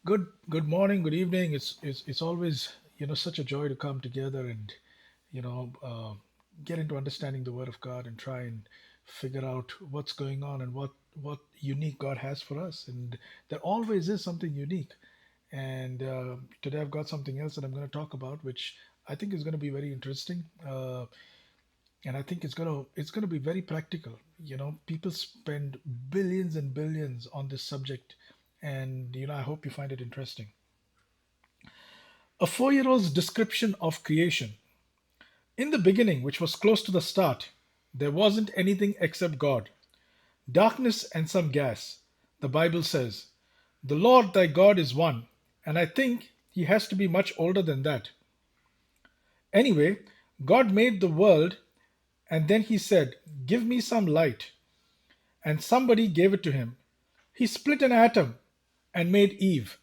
Good morning, good evening. It's always such a joy to come together and you know uh, get into understanding the Word of God and try and figure out what's going on and what unique God has for us. And there always is something unique. And today I've got something else that I'm going to talk about, which I think is going to be very interesting. And I think it's going to be very practical. People spend billions and billions on this subject, and I hope you find it interesting. A 4-year old's description of creation. In the beginning, which was close to the start, there wasn't anything except God, darkness and some gas. The Bible says, "The Lord thy God is one," and I think he has to be much older than that. Anyway, God made the world, and then he said, "Give me some light." And somebody gave it to him. He split an atom and made Eve.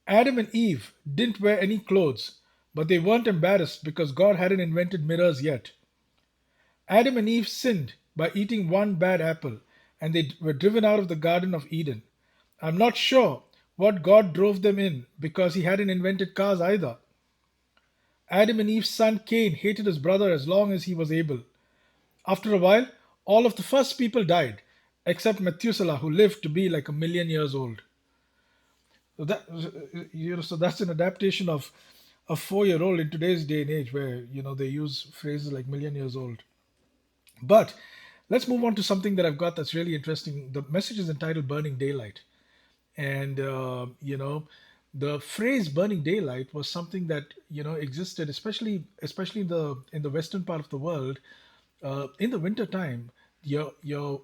Adam and Eve didn't wear any clothes, but they weren't embarrassed because God hadn't invented mirrors yet. Adam and Eve sinned by eating one bad apple, and they were driven out of the Garden of Eden. I'm not sure what God drove them in because he hadn't invented cars either. Adam and Eve's son Cain hated his brother as long as he was able. After a while, all of the first people died, except Methuselah, who lived to be like 1 million years old. So that's an adaptation of a 4-year old in today's day and age, where they use phrases like million years old. But let's move on to something that I've got that's really interesting. The message is entitled "Burning Daylight," and the phrase "burning daylight" was something that existed, especially in the western part of the world. In the winter time, your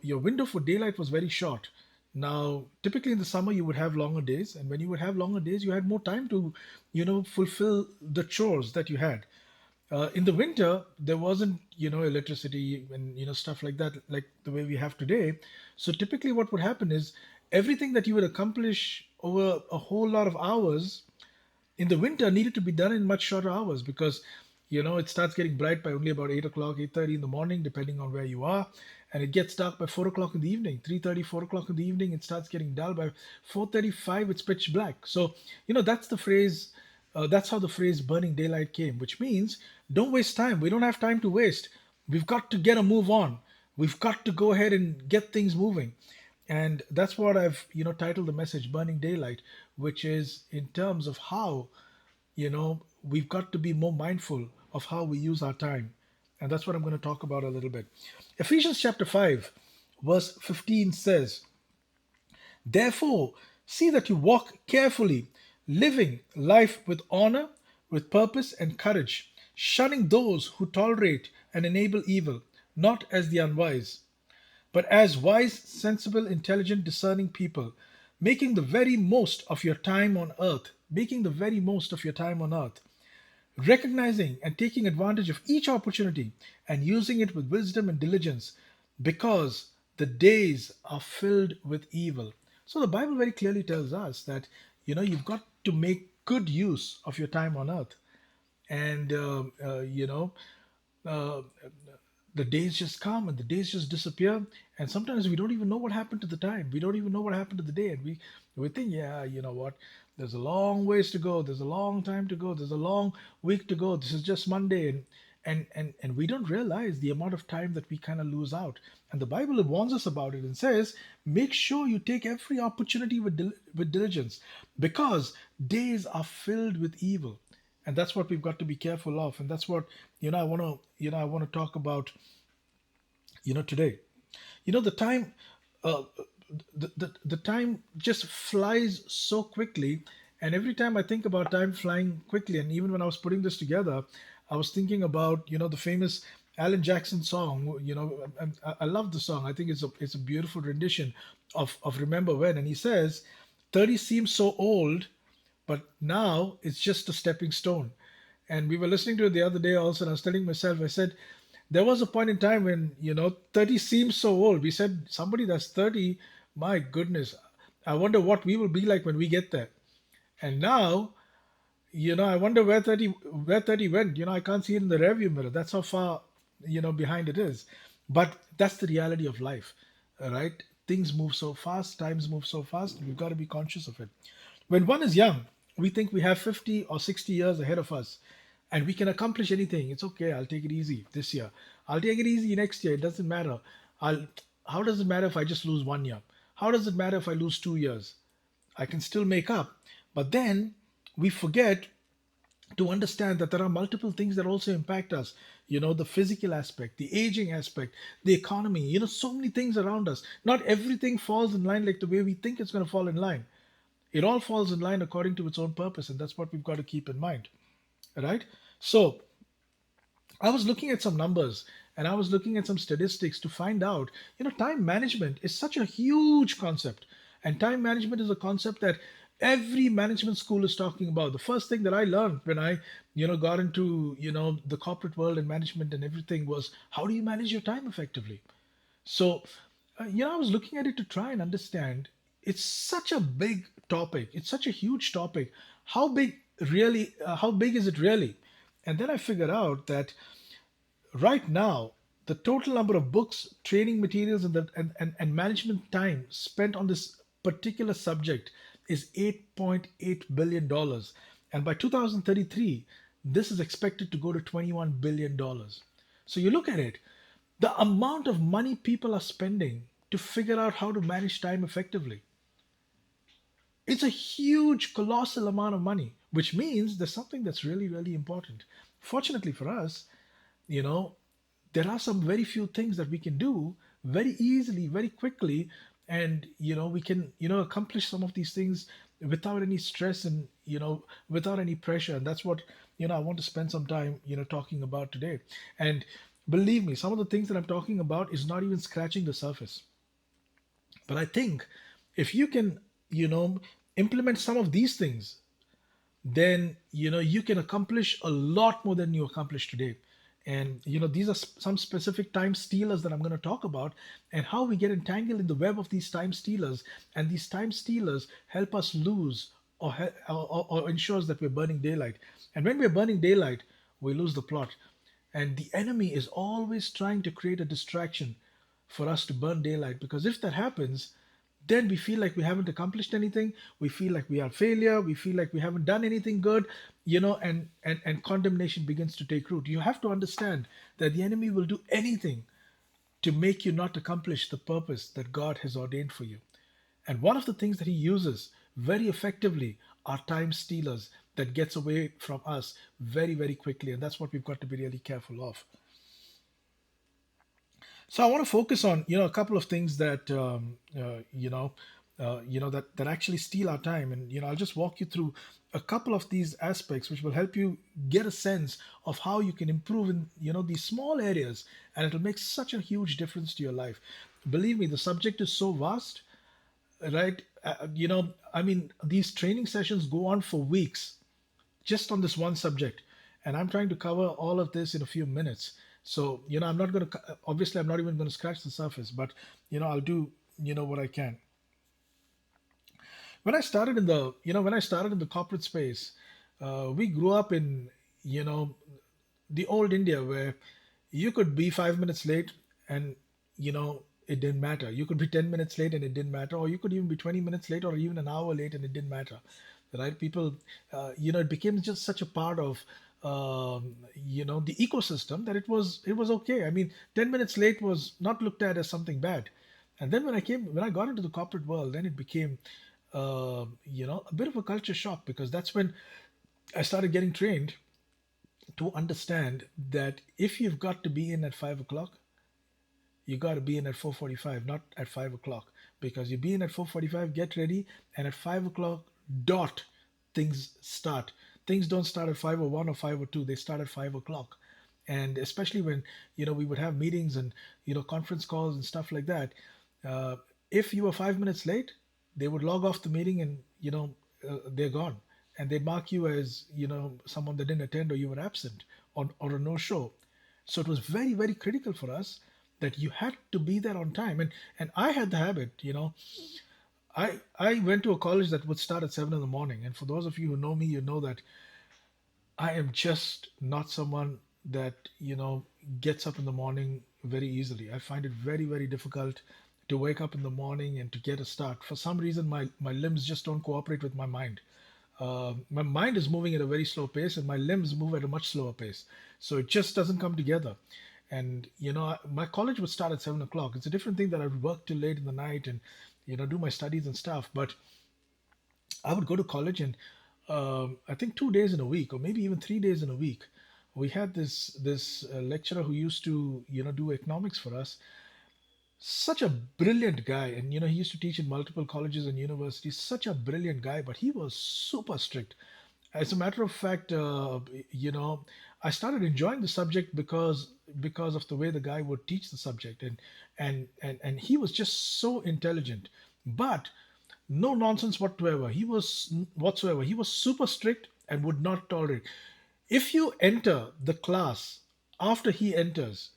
window for daylight was very short. Now, typically in the summer, you would have longer days, and when you would have longer days, you had more time to fulfill the chores that you had. In the winter, there wasn't electricity and stuff like that, like the way we have today. So typically what would happen is everything that you would accomplish over a whole lot of hours in the winter needed to be done in much shorter hours, because it starts getting bright by only about 8 o'clock, 8:30 in the morning, depending on where you are, and it gets dark by 4 o'clock in the evening. 3:30, 4 o'clock in the evening, it starts getting dull. By 4:35, it's pitch black. So that's the phrase. That's how the phrase "burning daylight" came, which means don't waste time. We don't have time to waste. We've got to get a move on. We've got to go ahead and get things moving. And that's what I've titled the message "Burning Daylight," which is in terms of how we've got to be more mindful of how we use our time. And that's what I'm going to talk about a little bit. Ephesians chapter 5, verse 15 says, "Therefore, see that you walk carefully, living life with honor, with purpose and courage, shunning those who tolerate and enable evil, not as the unwise, but as wise, sensible, intelligent, discerning people, making the very most of your time on earth, making the very most of your time on earth, recognizing and taking advantage of each opportunity and using it with wisdom and diligence, because the days are filled with evil." So the Bible very clearly tells us that you've got to make good use of your time on earth. And uh, the days just come and the days just disappear, and sometimes we don't even know what happened to the time. We don't even know what happened to the day, and we think, yeah, you know what, there's a long ways to go, there's a long time to go, there's a long week to go, this is just Monday. And we don't realize the amount of time that we kind of lose out. And the Bible warns us about it and says, make sure you take every opportunity with diligence, because days are filled with evil. And that's what we've got to be careful of, and that's what I want to talk about today. The time, uh, the time just flies so quickly. And every time I think about time flying quickly, and even when I was putting this together, I was thinking about the famous Alan Jackson song. I love the song. I think it's a beautiful rendition of "Remember When." And he says, "30 seems so old, but now it's just a stepping stone." And we were listening to it the other day also, and I was telling myself, I said, there was a point in time when 30 seems so old. We said, somebody that's 30, my goodness, I wonder what we will be like when we get there. And now, I wonder where 30 went. I can't see it in the rearview mirror. That's how far behind it is. But that's the reality of life, all right? Things move so fast, times move so fast. We've got to be conscious of it. When one is young, we think we have 50 or 60 years ahead of us and we can accomplish anything. It's okay, I'll take it easy this year. I'll take it easy next year. It doesn't matter. I'll How does it matter if I just lose 1 year? How does it matter if I lose 2 years? I can still make up. But then we forget to understand that there are multiple things that also impact us. The physical aspect, the aging aspect, the economy, so many things around us. Not everything falls in line like the way we think it's going to fall in line. It all falls in line according to its own purpose, and that's what we've got to keep in mind, right? So I was looking at some numbers and I was looking at some statistics to find out, time management is such a huge concept. And time management is a concept that every management school is talking about. The first thing that I learned when I, got into, the corporate world and management and everything was how do you manage your time effectively? So, I was looking at it to try and understand. It's such a big topic. It's such a huge topic. How big is it really? And then I figured out that right now, the total number of books, training materials, and management time spent on this particular subject is $8.8 billion. And by 2033, this is expected to go to $21 billion. So you look at it, the amount of money people are spending to figure out how to manage time effectively. It's a huge, colossal amount of money, which means there's something that's really, really important. Fortunately for us, you know, there are some very few things that we can do very easily, very quickly, and we can accomplish some of these things without any stress and without any pressure. And that's what I want to spend some time talking about today. And believe me, some of the things that I'm talking about is not even scratching the surface. But I think if you can you know implement some of these things, then you can accomplish a lot more than you accomplish today. And these are some specific time stealers that I'm going to talk about, and how we get entangled in the web of these time stealers, and these time stealers help us lose or ensures that we're burning daylight. And when we're burning daylight, we lose the plot. And the enemy is always trying to create a distraction for us to burn daylight, because if that happens, then we feel like we haven't accomplished anything. We feel like we are failure. We feel like we haven't done anything good, and condemnation begins to take root. You have to understand that the enemy will do anything to make you not accomplish the purpose that God has ordained for you. And one of the things that he uses very effectively are time stealers that gets away from us very, very quickly. And that's what we've got to be really careful of. So I want to focus on a couple of things that that actually steal our time, and I'll just walk you through a couple of these aspects, which will help you get a sense of how you can improve in these small areas, and it'll make such a huge difference to your life. Believe me, the subject is so vast, right? I mean, these training sessions go on for weeks just on this one subject, and I'm trying to cover all of this in a few minutes. So I'm not going to, obviously I'm not even going to scratch the surface, but I'll do what I can. When I started in the corporate space, we grew up in you know the old India, where you could be 5 minutes late and it didn't matter. You could be 10 minutes late and it didn't matter, or you could even be 20 minutes late or even an hour late and it didn't matter, right? People, it became just such a part of the ecosystem that it was okay. I mean, 10 minutes late was not looked at as something bad. And then when I got into the corporate world, then it became a bit of a culture shock, because that's when I started getting trained to understand that if you've got to be in at 5 o'clock, you got to be in at 4:45, not at 5 o'clock, because you be in at 4:45, get ready, and at 5 o'clock dot, things start. Things don't start at 5:01 or 5:02; they start at 5 o'clock. And especially when we would have meetings and conference calls and stuff like that. Uh, if you were 5 minutes late, they would log off the meeting, and they're gone, and they mark you as someone that didn't attend, or you were absent, or a no show. So it was very, very critical for us that you had to be there on time. And I had the habit. I went to a college that would start at 7 in the morning, and for those of you who know me, you know that I am just not someone that gets up in the morning very easily. I find it very, very difficult to wake up in the morning and to get a start. For some reason, my limbs just don't cooperate with my mind. My mind is moving at a very slow pace, and my limbs move at a much slower pace. So it just doesn't come together. And my college would start at 7 o'clock. It's a different thing that I would work till late in the night and do my studies and stuff. But I would go to college, and I think 2 days in a week, or maybe even 3 days in a week, we had this lecturer who used to do economics for us. Such a brilliant guy, and he used to teach in multiple colleges and universities. Such a brilliant guy, but he was super strict. As a matter of fact, I started enjoying the subject because of the way the guy would teach the subject, and he was just so intelligent, but no nonsense whatsoever. He was super strict and would not tolerate. If you enter the class after he enters,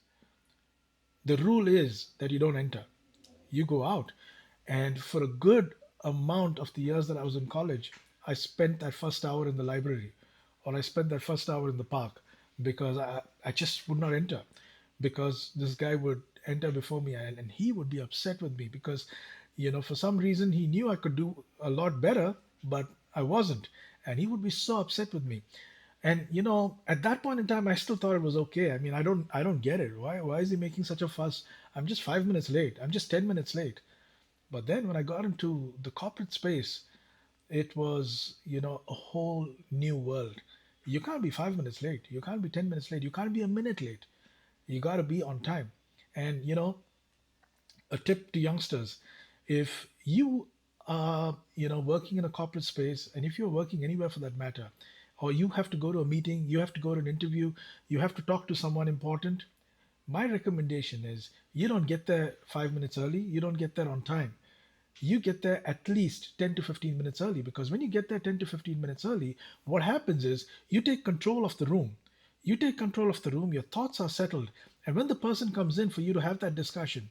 the rule is that you don't enter, you go out. And for a good amount of the years that I was in college, I spent that first hour in the library, or I spent that first hour in the park, because I just would not enter, because this guy would enter before me, and he would be upset with me because, for some reason he knew I could do a lot better, but I wasn't. And he would be so upset with me. And at that point in time, I still thought it was okay. I mean, I don't get it. Why is he making such a fuss? I'm just 5 minutes late. I'm just 10 minutes late. But then when I got into the corporate space, it was a whole new world. You can't be 5 minutes late. You can't be 10 minutes late. You can't be a minute late. You got to be on time. And a tip to youngsters: if you are working in a corporate space, and if you're working anywhere for that matter, or you have to go to a meeting, you have to go to an interview, you have to talk to someone important, my recommendation is you don't get there 5 minutes early, you don't get there on time. You get there at least 10 to 15 minutes early, because when you get there 10 to 15 minutes early, what happens is you take control of the room. You take control of the room, your thoughts are settled, and when the person comes in for you to have that discussion,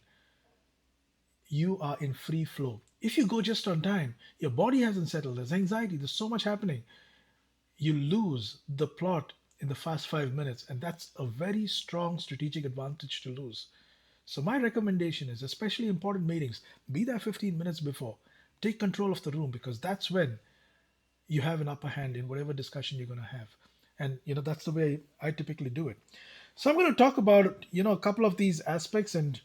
you are in free flow. If you go just on time, your body hasn't settled, there's anxiety, there's so much happening. You lose the plot in the first 5 minutes, and that's a very strong strategic advantage to lose. So, my recommendation is, especially important meetings, be there 15 minutes before. Take control of the room, because that's when you have an upper hand in whatever discussion you're going to have. And, that's the way I typically do it. So, I'm going to talk about, a couple of these aspects, and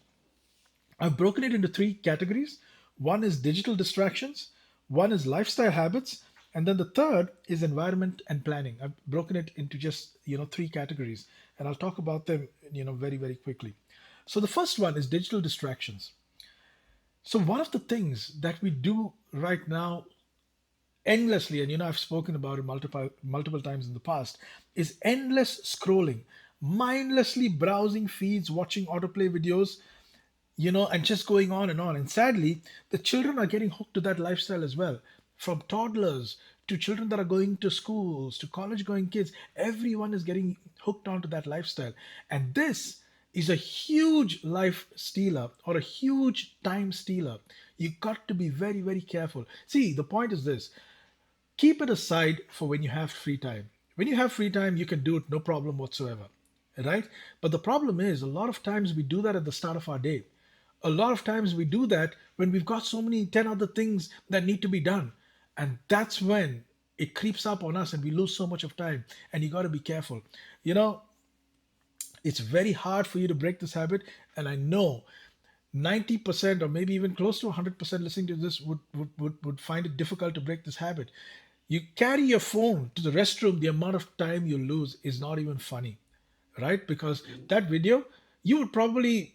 I've broken it into three categories. One is digital distractions, one is lifestyle habits, and then the third is environment and planning. I've broken it into just, three categories, and I'll talk about them, very, very quickly. So the first one is digital distractions. So one of the things that we do right now endlessly, and I've spoken about it multiple times in the past, is endless scrolling, mindlessly browsing feeds, watching autoplay videos, and just going on and on. And sadly, the children are getting hooked to that lifestyle as well. From toddlers to children that are going to schools to college going kids, everyone is getting hooked onto that lifestyle. And this is a huge life stealer, or a huge time stealer. You got to be very, very careful. See, the point is this: keep it aside for when you have free time. When you have free time, you can do it no problem whatsoever, right? But the problem is, a lot of times we do that at the start of our day. A lot of times we do that when we've got so many 10 other things that need to be done. And that's when it creeps up on us and we lose so much of time. And you got to be careful. You know, it's very hard for you to break this habit. And I know 90%, or maybe even close to 100% listening to this would find it difficult to break this habit. You carry your phone to the restroom, the amount of time you lose is not even funny, right? Because that video, you would probably,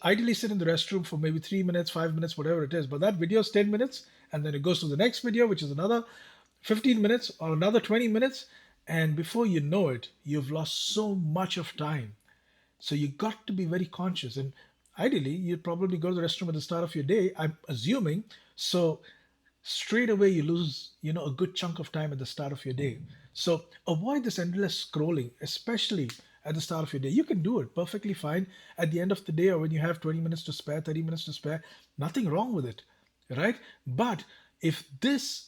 ideally sit in the restroom for maybe 3 minutes, 5 minutes, whatever it is. But that video is 10 minutes, and then it goes to the next video, which is another 15 minutes or another 20 minutes. And before you know it, you've lost so much of time. So you got to be very conscious. And ideally, you'd probably go to the restroom at the start of your day, I'm assuming. So straight away you lose a good chunk of time at the start of your day. So avoid this endless scrolling, especially at the start of your day. You can do it perfectly fine at the end of the day, or when you have 20 minutes to spare, 30 minutes to spare. Nothing wrong with it, right? But if this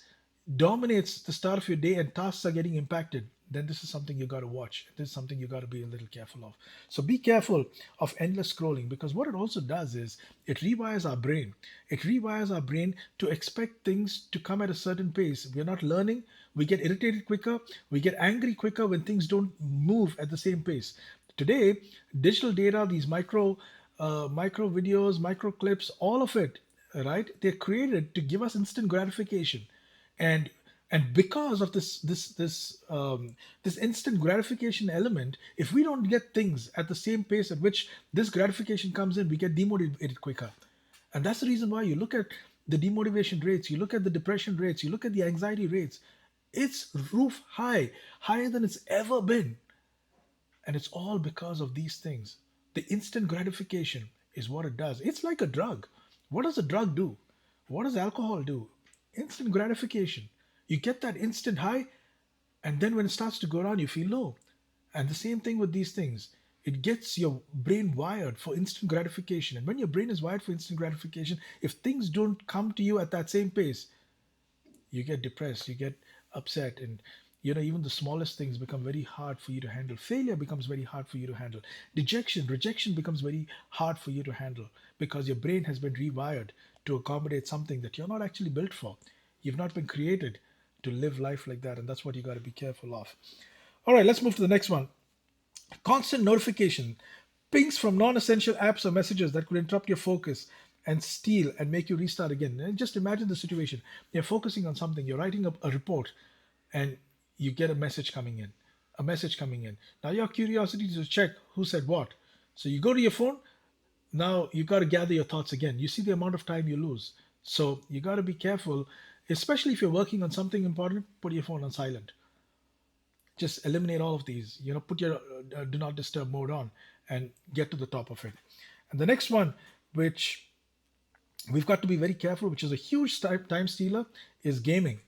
dominates the start of your day and tasks are getting impacted, then this is something you got to watch. This is something you got to be a little careful of. So be careful of endless scrolling, because what it also does is it rewires our brain. It rewires our brain to expect things to come at a certain pace. We're not learning. We get irritated quicker. We get angry quicker when things don't move at the same pace. Today, digital data, these micro videos, micro clips, all of it, right? They're created to give us instant gratification, and because of this instant gratification element, if we don't get things at the same pace at which this gratification comes in, we get demotivated quicker. And that's the reason why you look at the demotivation rates, you look at the depression rates, you look at the anxiety rates. It's roof high, higher than it's ever been. And it's all because of these things. The instant gratification is what it does. It's like a drug. What does a drug do? What does alcohol do? Instant gratification. You get that instant high, and then when it starts to go down, you feel low. And the same thing with these things. It gets your brain wired for instant gratification. And when your brain is wired for instant gratification, if things don't come to you at that same pace, you get depressed, you get upset, and even the smallest things become very hard for you to handle. Failure becomes very hard for you to handle. Rejection becomes very hard for you to handle, because your brain has been rewired to accommodate something that you're not actually built for. You've not been created to live life like that, and that's what you got to be careful of. All right, let's move to the next one. Constant notification, pings from non-essential apps or messages that could interrupt your focus and steal and make you restart again. And just imagine the situation. You're focusing on something, you're writing a report, and you get a message coming in. Now your curiosity to check who said what. So you go to your phone. Now you got to gather your thoughts again. You see the amount of time you lose. So you got to be careful, especially if you're working on something important. Put your phone on silent. Just eliminate all of these. Put your do not disturb mode on and get to the top of it. And the next one, which we've got to be very careful, which is a huge time stealer, is gaming.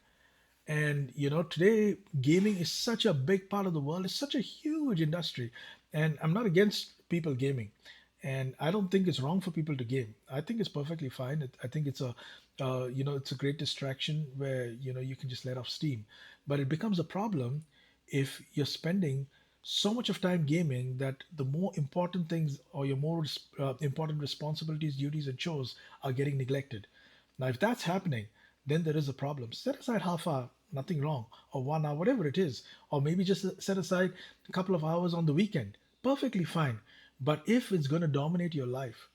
And today gaming is such a big part of the world. It's such a huge industry, and I'm not against people gaming, and I don't think it's wrong for people to game. I think it's perfectly fine. I think it's a great distraction where you can just let off steam. But it becomes a problem if you're spending so much of time gaming that the more important things, or your more important responsibilities, duties, and chores are getting neglected. Now, if that's happening, then there is a problem. Set aside half hour, nothing wrong, or 1 hour, whatever it is, or maybe just set aside a couple of hours on the weekend. Perfectly fine. But if it's going to dominate your life,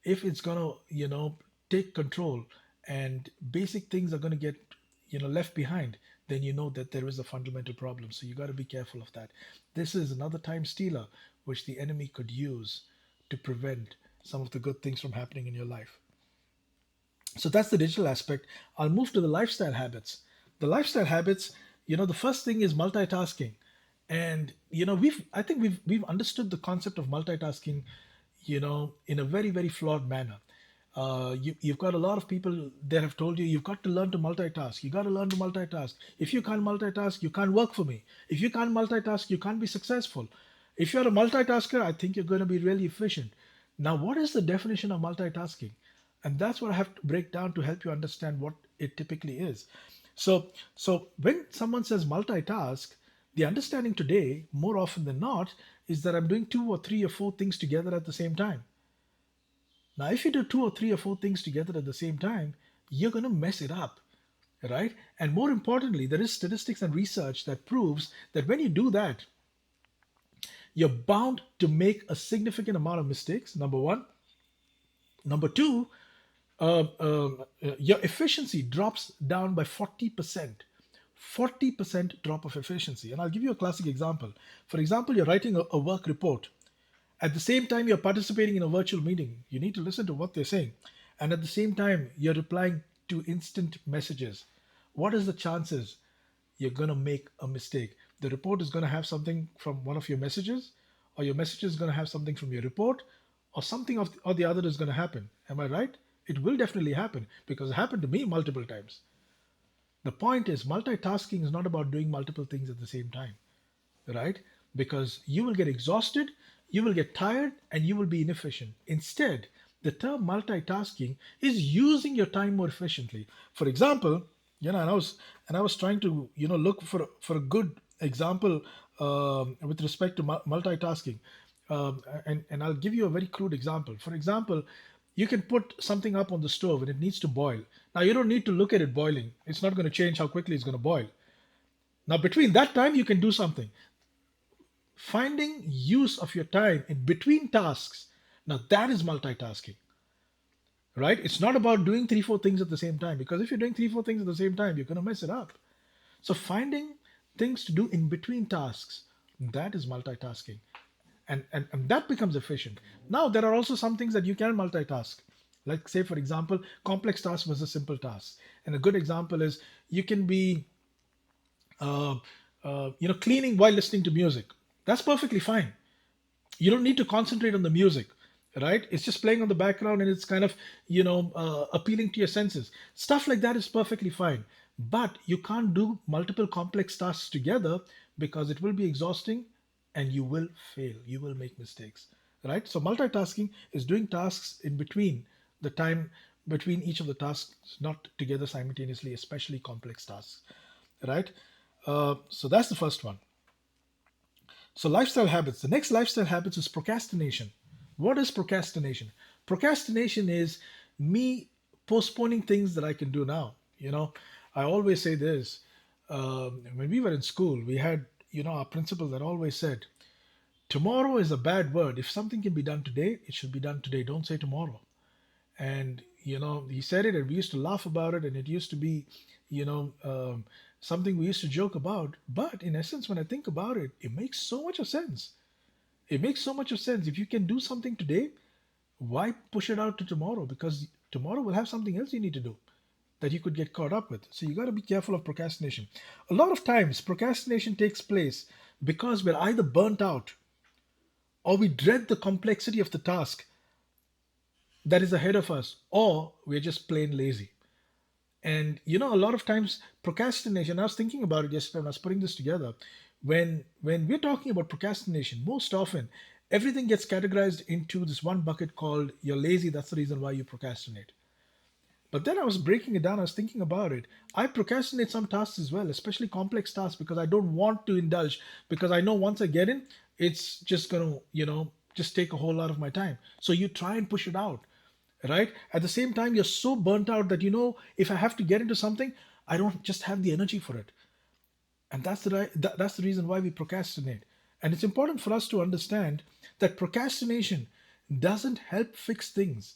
if it's going to, take control, and basic things are going to get, left behind, then you know that there is a fundamental problem. So you got to be careful of that. This is another time stealer which the enemy could use to prevent some of the good things from happening in your life. So that's the digital aspect. I'll move to the lifestyle habits. The lifestyle habits, the first thing is multitasking. And I think we've understood the concept of multitasking, in a very, very flawed manner. You've got a lot of people that have told you you've got to learn to multitask. You got to learn to multitask. If you can't multitask, you can't work for me. If you can't multitask, you can't be successful. If you're a multitasker, I think you're going to be really efficient. Now, what is the definition of multitasking? And that's what I have to break down to help you understand what it typically is. So when someone says multitask, the understanding today, more often than not, is that I'm doing two or three or four things together at the same time. Now, if you do two or three or four things together at the same time, you're going to mess it up, right? And more importantly, there is statistics and research that proves that when you do that, you're bound to make a significant amount of mistakes, number one. Number two, your efficiency drops down by 40%. 40% drop of efficiency. And I'll give you a classic example. For example, you're writing a work report. At the same time, you're participating in a virtual meeting. You need to listen to what they're saying. And at the same time, you're replying to instant messages. What is the chances you're going to make a mistake? The report is going to have something from one of your messages, or your message is going to have something from your report, or something or the other is going to happen. Am I right? It will definitely happen, because it happened to me multiple times. The point is, multitasking is not about doing multiple things at the same time, right? Because you will get exhausted, you will get tired, and you will be inefficient. Instead, the term multitasking is using your time more efficiently. For example, and I was trying to look for a good example with respect to multitasking. And I'll give you a very crude example. For example, you can put something up on the stove and it needs to boil. Now, you don't need to look at it boiling, it's not going to change how quickly it's going to boil. Now, between that time, you can do something. Finding use of your time in between tasks. Now, that is multitasking, right? It's not about doing three, four things at the same time, because if you're doing three, four things at the same time, you're going to mess it up. So finding things to do in between tasks, that is multitasking. And that becomes efficient. Now there are also some things that you can multitask. Like say for example, complex tasks versus simple tasks. And a good example is you can be uh, cleaning while listening to music. That's perfectly fine. You don't need to concentrate on the music, right? It's just playing on the background and it's kind of appealing to your senses. Stuff like that is perfectly fine, but you can't do multiple complex tasks together because it will be exhausting and you will fail, you will make mistakes, right? So multitasking is doing tasks in between the time between each of the tasks, not together simultaneously, especially complex tasks, right? So that's the first one. So, lifestyle habits. The next lifestyle habits is procrastination. What is procrastination? Procrastination is me postponing things that I can do now. I always say this. When we were in school, we had, our principal that always said, tomorrow is a bad word. If something can be done today, it should be done today. Don't say tomorrow. And he said it and we used to laugh about it, and it used to be you know something we used to joke about. But in essence, when I think about it, it makes so much of sense. It makes so much of sense. If you can do something today, why push it out to tomorrow? Because tomorrow will have something else you need to do that you could get caught up with. So you got to be careful of procrastination. A lot of times procrastination takes place because we're either burnt out or we dread the complexity of the task that is ahead of us, or we're just plain lazy. And a lot of times procrastination, I was thinking about it yesterday when I was putting this together. When we're talking about procrastination, most often everything gets categorized into this one bucket called you're lazy, that's the reason why you procrastinate. But then I was breaking it down, I was thinking about it. I procrastinate some tasks as well, especially complex tasks, because I don't want to indulge, because I know once I get in, it's just gonna, just take a whole lot of my time. So you try and push it out, right? At the same time, you're so burnt out that if I have to get into something, I don't just have the energy for it. And that's the reason why we procrastinate. And it's important for us to understand that procrastination doesn't help fix things.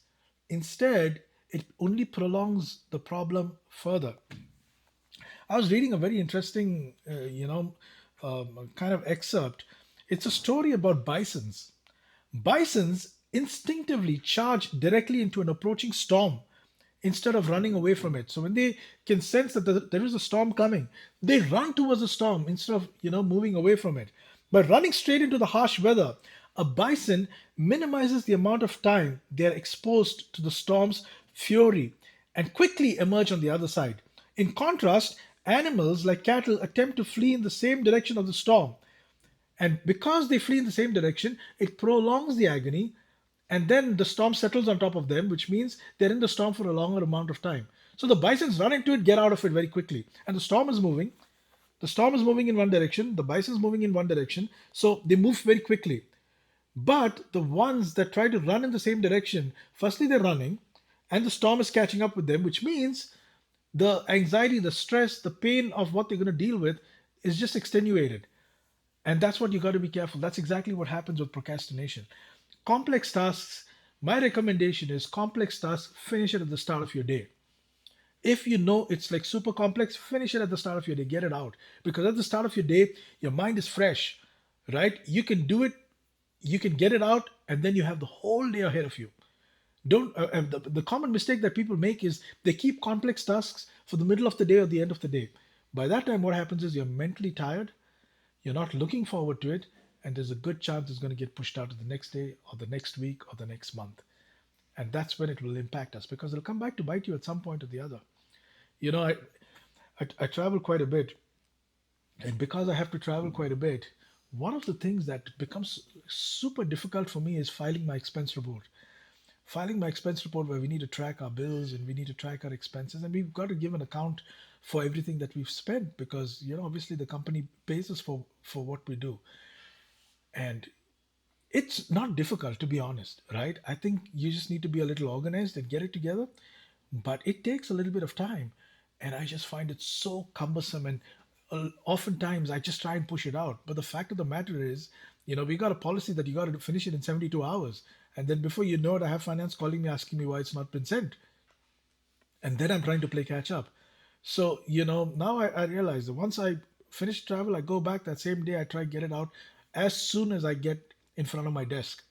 Instead, it only prolongs the problem further. I was reading a very interesting, kind of excerpt. It's a story about bisons. Bisons instinctively charge directly into an approaching storm instead of running away from it. So when they can sense that there is a storm coming, they run towards the storm instead of moving away from it. By running straight into the harsh weather, a bison minimizes the amount of time they are exposed to the storm's fury and quickly emerge on the other side. In contrast, animals like cattle attempt to flee in the same direction of the storm, and because they flee in the same direction, it prolongs the agony, and then the storm settles on top of them, which means they're in the storm for a longer amount of time. So the bisons run into it, get out of it very quickly. And the storm is moving. The storm is moving in one direction, the bison's moving in one direction, so they move very quickly. But the ones that try to run in the same direction, firstly, they're running, and the storm is catching up with them, which means the anxiety, the stress, the pain of what they're going to deal with is just extenuated. And that's what you got to be careful. That's exactly what happens with procrastination. Complex tasks, my recommendation is complex tasks, finish it at the start of your day. If you know it's like super complex, finish it at the start of your day, get it out. Because at the start of your day, your mind is fresh, right? You can do it, you can get it out, and then you have the whole day ahead of you. Don't the common mistake that people make is they keep complex tasks for the middle of the day or the end of the day. By that time, what happens is you're mentally tired, you're not looking forward to it, and there's a good chance it's going to get pushed out to the next day or the next week or the next month. And that's when it will impact us because it'll come back to bite you at some point or the other. You know, I travel quite a bit, and because I have to travel quite a bit, one of the things that becomes super difficult for me is filing my expense report. filing my expense report where we need to track our bills and we need to track our expenses, and we've got to give an account for everything that we've spent, because obviously the company pays us for what we do. And it's not difficult, to be honest, right? I think you just need to be a little organized and get it together, but it takes a little bit of time. And I just find it so cumbersome, and oftentimes I just try and push it out. But the fact of the matter is, we got a policy that you got to finish it in 72 hours, and then before you know it, I have finance calling me asking me why it's not been sent, and then I'm trying to play catch up. So now I realize that once I finish travel, I go back that same day, I try to get it out as soon as I get in front of my desk,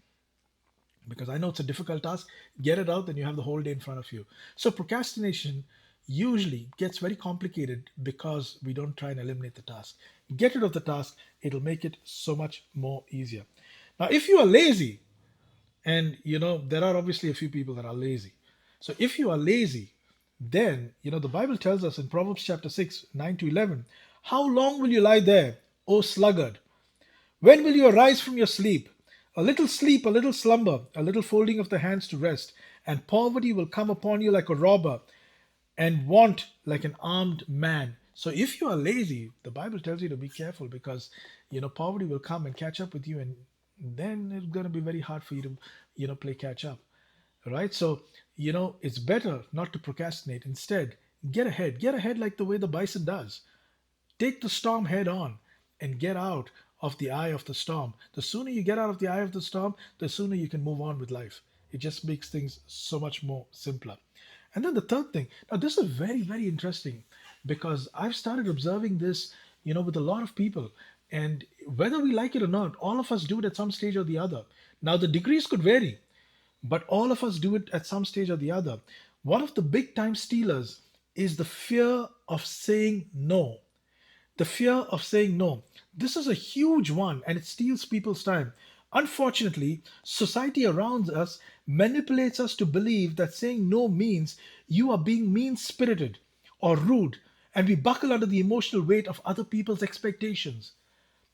because I know it's a difficult task. Get it out, then you have the whole day in front of you. So procrastination usually gets very complicated because we don't try and eliminate the task. Get rid of the task, it'll make it so much more easier. Now, if you are lazy, and there are obviously a few people that are lazy. So if you are lazy, then the Bible tells us in Proverbs chapter 6, 9 to 11, how long will you lie there, O sluggard? When will you arise from your sleep? A little sleep, a little slumber, a little folding of the hands to rest, and poverty will come upon you like a robber, and want like an armed man. So if you are lazy, the Bible tells you to be careful, because poverty will come and catch up with you, and then it's going to be very hard for you to play catch up, right? So it's better not to procrastinate. Instead, get ahead like the way the bison does. Take the storm head on and get out of the eye of the storm. The sooner you get out of the eye of the storm, the sooner you can move on with life. It just makes things so much more simpler. And then the third thing, now this is very, very interesting, because I've started observing this, with a lot of people. And whether we like it or not, all of us do it at some stage or the other. Now, the degrees could vary, but all of us do it at some stage or the other. One of the big time stealers is the fear of saying no. The fear of saying no. This is a huge one, and it steals people's time. Unfortunately, society around us manipulates us to believe that saying no means you are being mean spirited or rude, and we buckle under the emotional weight of other people's expectations.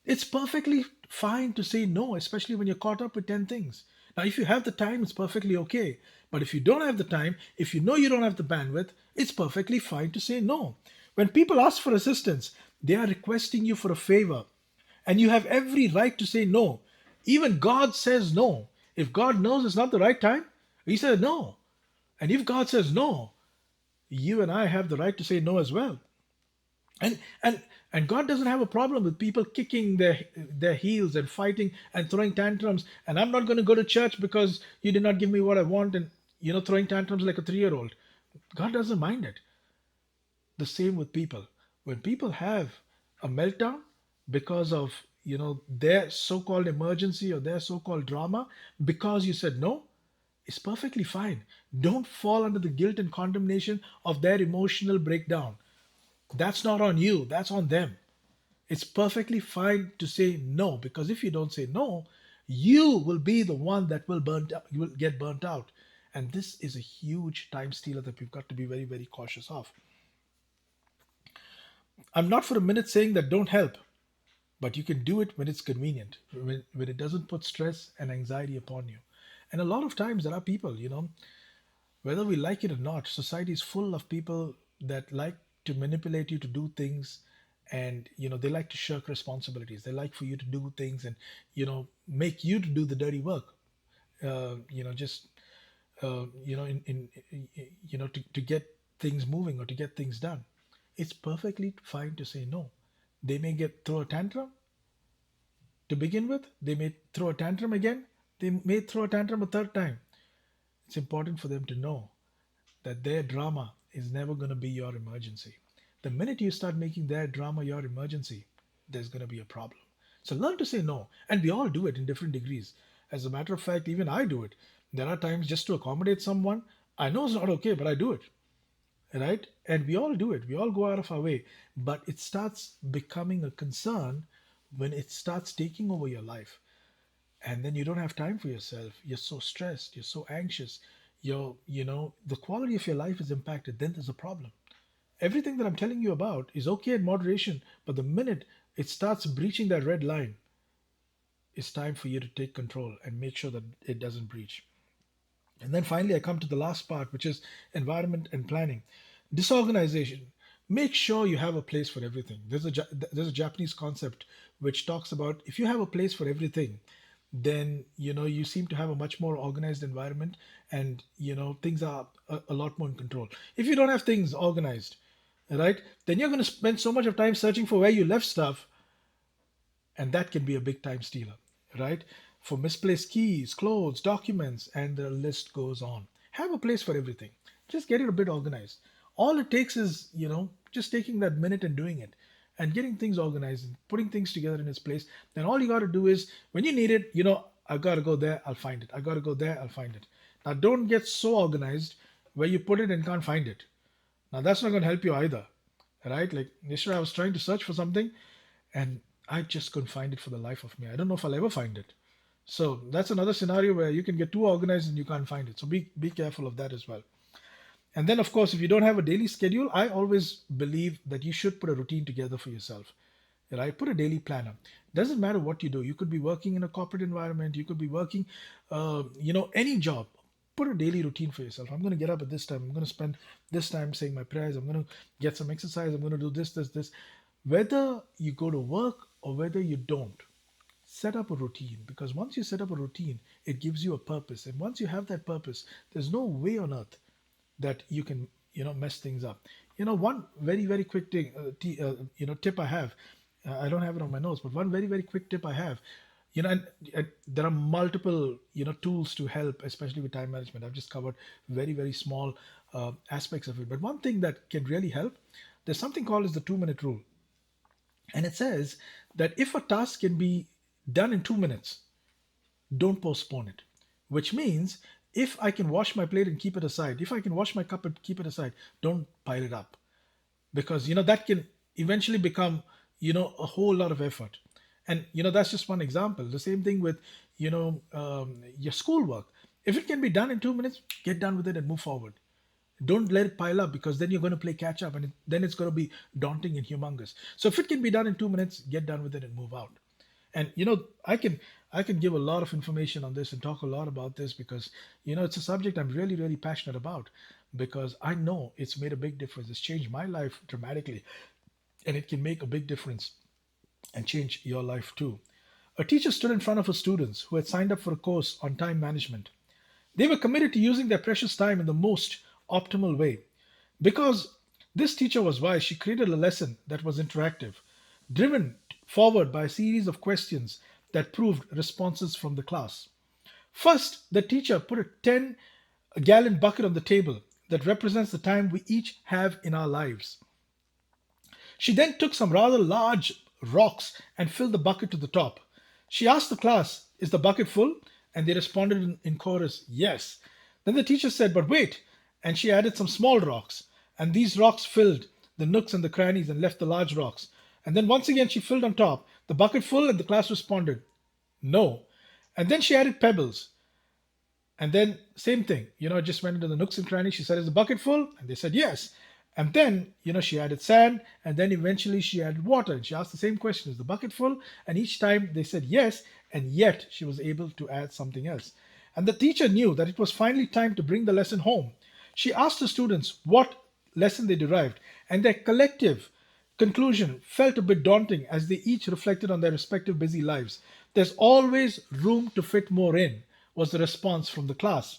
It's perfectly fine to say no, especially when you're caught up with 10 things. Now, if you have the time, it's perfectly okay. But if you don't have the time, if you know you don't have the bandwidth, it's perfectly fine to say no. When people ask for assistance, they are requesting you for a favor, and you have every right to say no. Even God says no. If God knows it's not the right time, He says no. And if God says no, you and I have the right to say no as well. and and and God doesn't have a problem with people kicking their heels and fighting and throwing tantrums, and I'm not going to go to church because you did not give me what I want, and throwing tantrums like a 3-year old. God doesn't mind it. The same with people. When people have a meltdown because of their so-called emergency or their so-called drama, because you said no, it's perfectly fine. Don't fall under the guilt and condemnation of their emotional breakdown. That's not on you, that's on them. It's perfectly fine to say no, because if you don't say no, you will be the one that will you will get burnt out. And this is a huge time stealer that we've got to be very, very cautious of. I'm not for a minute saying that don't help, but you can do it when it's convenient, when it doesn't put stress and anxiety upon you. And a lot of times there are people, whether we like it or not, society is full of people that like to manipulate you to do things, and they like to shirk responsibilities. They like for you to do things and make you to do the dirty work. Just to get things moving or to get things done. It's perfectly fine to say no. They may get throw a tantrum to begin with. They may throw a tantrum again. They may throw a tantrum a third time. It's important for them to know that their drama is never going to be your emergency. The minute you start making their drama your emergency, there's going to be a problem. So learn to say no. And we all do it in different degrees. As a matter of fact, even I do it. There are times just to accommodate someone. I know it's not okay, but I do it. Right? And we all do it. We all go out of our way. But it starts becoming a concern when it starts taking over your life, and then you don't have time for yourself. You're so stressed, you're so anxious, the quality of your life is impacted. Then there's a problem. Everything that I'm telling you about is okay in moderation, but the minute it starts breaching that red line, it's time for you to take control and make sure that it doesn't breach. And then finally, I come to the last part, which is environment and planning. Disorganization. Make sure you have a place for everything. There's a Japanese concept which talks about if you have a place for everything, then you seem to have a much more organized environment, and things are a lot more in control. If you don't have things organized, right, then you're going to spend so much of time searching for where you left stuff, and that can be a big time stealer, right? For misplaced keys, clothes, documents, and the list goes on. Have a place for everything. Just get it a bit organized. All it takes is, just taking that minute and doing it and getting things organized and putting things together in its place. Then all you got to do is, when you need it, I got to go there, I'll find it. I got to go there, I'll find it. Now, don't get so organized where you put it and can't find it. Now, that's not going to help you either, right? Like yesterday, I was trying to search for something and I just couldn't find it for the life of me. I don't know if I'll ever find it. So that's another scenario where you can get too organized and you can't find it. So be careful of that as well. And then of course, if you don't have a daily schedule, I always believe that you should put a routine together for yourself. Right? Put a daily planner. Doesn't matter what you do. You could be working in a corporate environment. You could be working, any job. Put a daily routine for yourself. I'm going to get up at this time. I'm going to spend this time saying my prayers. I'm going to get some exercise. I'm going to do this, this, this. Whether you go to work or whether you don't, set up a routine, because once you set up a routine, it gives you a purpose. And once you have that purpose, there's no way on earth that you can mess things up. One very very quick thing, tip I have. I don't have it on my notes, but one very very quick tip I have. And there are multiple tools to help, especially with time management. I've just covered very very small aspects of it, but one thing that can really help, there's something called as the 2 minute rule. And it says that if a task can be done in 2 minutes, don't postpone it. Which means, if I can wash my plate and keep it aside, if I can wash my cup and keep it aside, don't pile it up, because that can eventually become a whole lot of effort. And that's just one example. The same thing with your schoolwork. If it can be done in 2 minutes, get done with it and move forward. Don't let it pile up, because then you're going to play catch up, and then it's going to be daunting and humongous. So if it can be done in 2 minutes, get done with it and move out. And I can give a lot of information on this and talk a lot about this, because it's a subject I'm really really passionate about, because I know it's made a big difference. It's changed my life dramatically, and it can make a big difference and change your life too. A teacher stood in front of her students who had signed up for a course on time management. They were committed to using their precious time in the most optimal way. Because this teacher was wise, she created a lesson that was interactive, driven forward by a series of questions that proved responses from the class. First, the teacher put a 10-gallon bucket on the table that represents the time we each have in our lives. She then took some rather large rocks and filled the bucket to the top. She asked the class, "Is the bucket full?" And they responded in chorus, "Yes." Then the teacher said, "But wait." And she added some small rocks. And these rocks filled the nooks and the crannies and left the large rocks. And then once again she filled on top. The bucket full, and the class responded, "No." And then she added pebbles. And then same thing, just went into the nooks and crannies. She said, "Is the bucket full?" And they said, "Yes." And then, she added sand, and then eventually she added water. And she asked the same question, "Is the bucket full?" And each time they said yes, and yet she was able to add something else. And the teacher knew that it was finally time to bring the lesson home. She asked the students what lesson they derived, and their collective conclusion felt a bit daunting as they each reflected on their respective busy lives. "There's always room to fit more in," was the response from the class.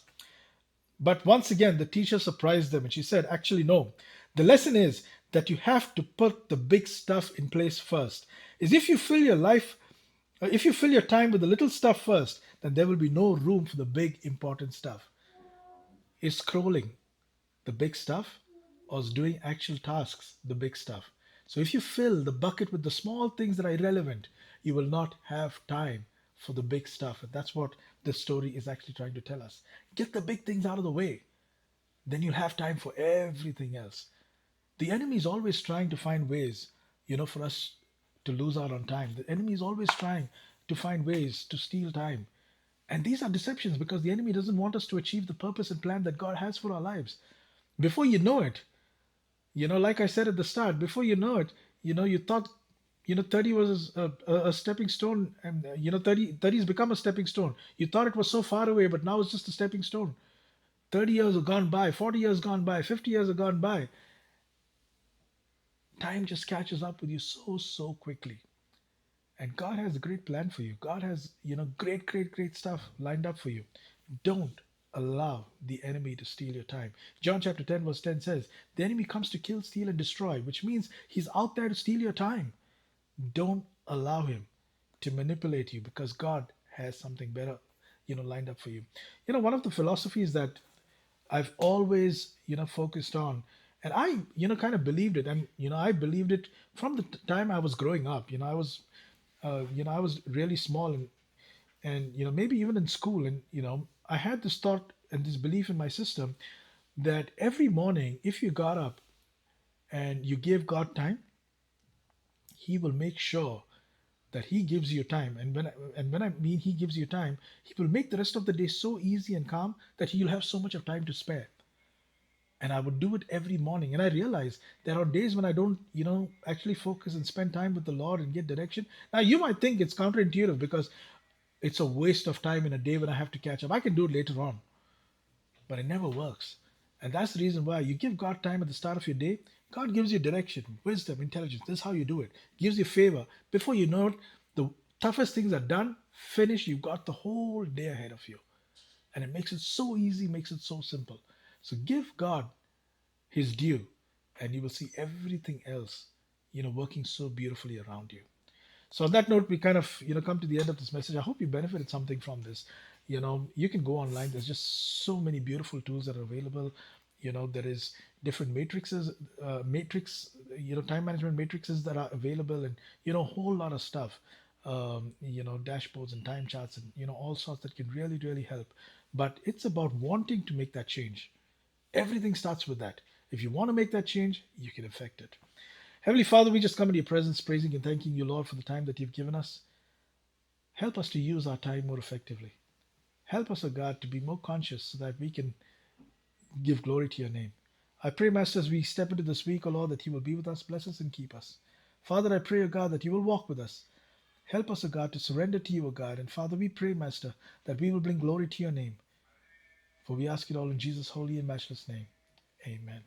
But once again, the teacher surprised them and she said, "Actually, no. The lesson is that you have to put the big stuff in place first. Is if you fill your life, if you fill your time with the little stuff first, then there will be no room for the big important stuff." Is scrolling the big stuff, or is doing actual tasks the big stuff? So if you fill the bucket with the small things that are irrelevant, you will not have time for the big stuff. And that's what this story is actually trying to tell us. Get the big things out of the way, then you'll have time for everything else. The enemy is always trying to find ways, for us to lose out on time. The enemy is always trying to find ways to steal time. And these are deceptions, because the enemy doesn't want us to achieve the purpose and plan that God has for our lives. Before you know it, like I said at the start, before you know it, you thought, 30 was a stepping stone, and 30 has become a stepping stone. You thought it was so far away, but now it's just a stepping stone. 30 years have gone by, 40 years gone by, 50 years have gone by. Time just catches up with you so quickly. And God has a great plan for you. God has, great stuff lined up for you. Don't allow the enemy to steal your time. John chapter 10, verse 10 says, the enemy comes to kill, steal, and destroy, which means he's out there to steal your time. Don't allow him to manipulate you because God has something better, lined up for you. One of the philosophies that I've always, focused on, and I, kind of believed it, and I believed it from the time I was growing up. I was really small, and maybe even in school, and I had this thought and this belief in my system that every morning, if you got up and you gave God time, He will make sure that He gives you time. And when I mean He gives you time, He will make the rest of the day so easy and calm that you'll have so much of time to spare. And I would do it every morning. And I realize there are days when I don't, actually focus and spend time with the Lord and get direction. Now, you might think it's counterintuitive because it's a waste of time in a day when I have to catch up. I can do it later on, but it never works. And that's the reason why you give God time at the start of your day. God gives you direction, wisdom, intelligence. This is how you do it. Gives you favor. Before you know it, the toughest things are done, finished. You've got the whole day ahead of you. And it makes it so easy, makes it so simple. So give God his due, and you will see everything else, working so beautifully around you. So on that note, we kind of, come to the end of this message. I hope you benefited something from this. You can go online. There's just so many beautiful tools that are available. There is different time management matrices that are available, and a whole lot of stuff. Dashboards and time charts, and all sorts that can really, really help. But it's about wanting to make that change. Everything starts with that. If you want to make that change, you can affect it. Heavenly Father, we just come into your presence, praising and thanking you, Lord, for the time that you've given us. Help us to use our time more effectively. Help us, O God, to be more conscious so that we can give glory to your name. I pray, Master, as we step into this week, O Lord, that you will be with us, bless us, and keep us. Father, I pray, O God, that you will walk with us. Help us, O God, to surrender to you, O God. And Father, we pray, Master, that we will bring glory to your name. For we ask it all in Jesus' holy and matchless name. Amen.